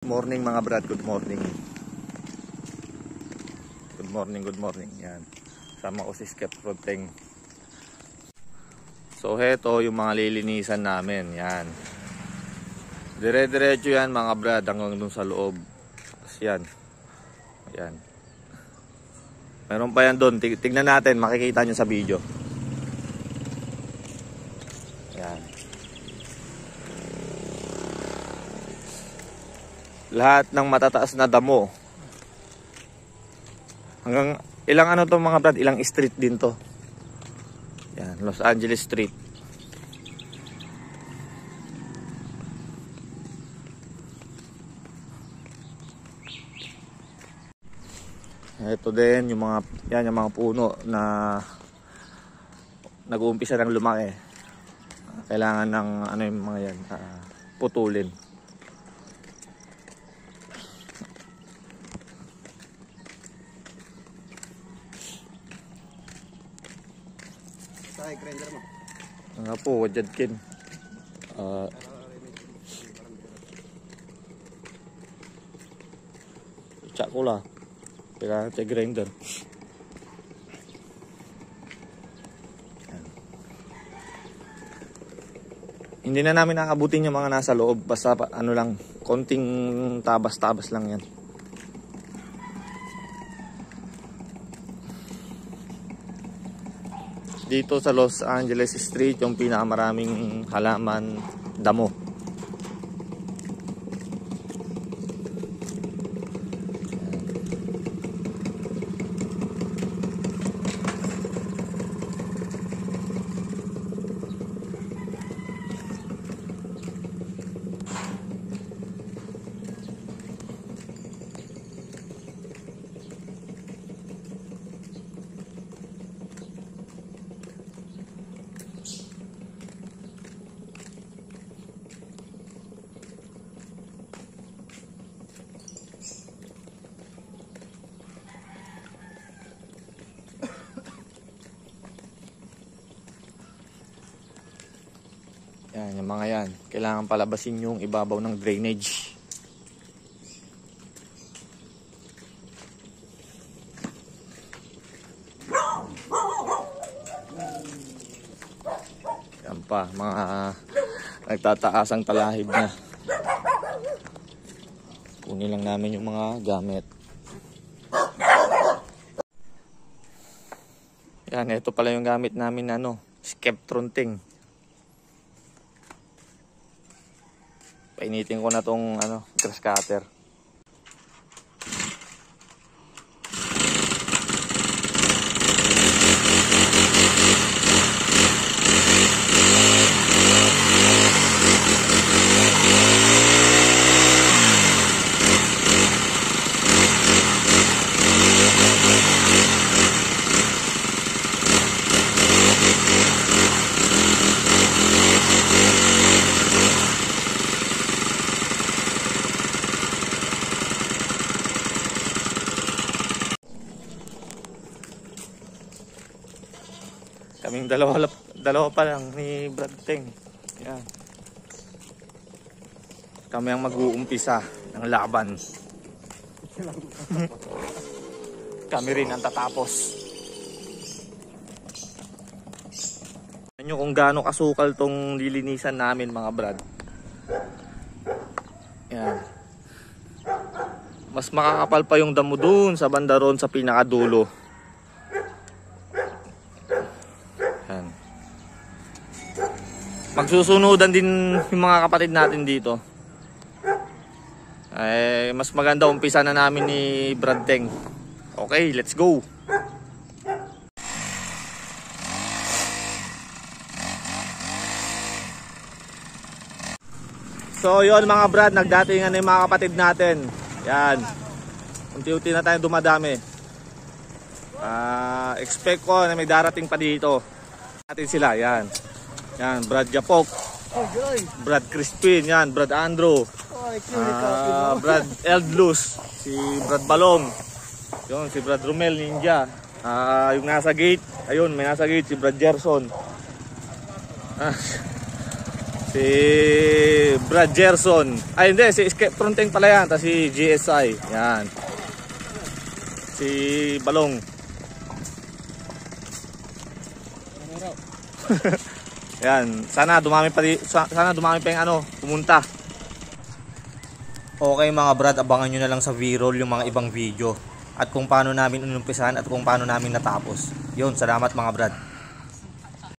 Morning mga brad, good morning. Good morning, good morning. Yan. Sama ko si Skep Fronteng. So heto yung mga lilinisan namin. Yan. Dire-diretso yan mga brad hanggang dun sa loob. Yan. Yan. Meron pa yan dun. Tignan natin, makikita nyo sa video. Yan. Lahat ng matataas na damo. Hanggang ilang ano to mga brad, ilang street din to. Yan, Los Angeles Street. Ito din yung mga yan, yung mga puno na nag-uumpisa ng lumaki. Kailangan ng ano yung mga yan, putulin. Sa grinder mo. Nga po, wadjadkin. Tsak ko lang. Kailangan sa grinder. Hindi na namin nakabutin yung mga nasa loob. Basta ano lang, konting tabas-tabas lang yan. Dito sa Los Angeles Street, yung pinakamaraming halaman, damo. Yan, yung mga yan. Kailangan palabasin yung ibabaw ng drainage. Yan pa, mga nagtataasang talahib na. Kunin lang namin yung mga gamit. Yan, ito pala yung gamit namin na Skep Fronteng. Painitin ko na tong grass cutter. Kaming dalawa pa lang ni Brad Teng. Yan. Kami ang mag-uumpisa ng laban. Kami rin ang tatapos. Tignan nyo kung gaano kasukal tong lilinisan namin mga Brad. Yan. Mas makakapal pa yung damo dun sa banda ron sa pinakadulo. Magsusunudan din yung mga kapatid natin dito. Mas maganda umpisa na namin ni Brad Teng. Okay, let's go. So yun mga Brad, nagdatingan na yung mga kapatid natin. Yan. Unti-unti na tayo dumadami. Expect ko na may darating pa dito. Natin sila, yan. Yan, Brad Japok, Brad Crispin, yan, Brad Andrew, Brad Eldlus, si Brad Balong, yun, si Brad Romel Ninja, yung nasa gate, ayun, may nasa gate, si Brad Gerson. Si Brad Gerson. Ay hindi, si Escape Fronting pala yan. Tapos si GSI. Yan. Si Balong. Yan. Sana dumami pa yung ano, pumunta. Okay mga brad, abangan nyo na lang sa V-roll yung mga ibang video. At kung paano namin inumpisahan at kung paano namin natapos. Yun, salamat mga brad.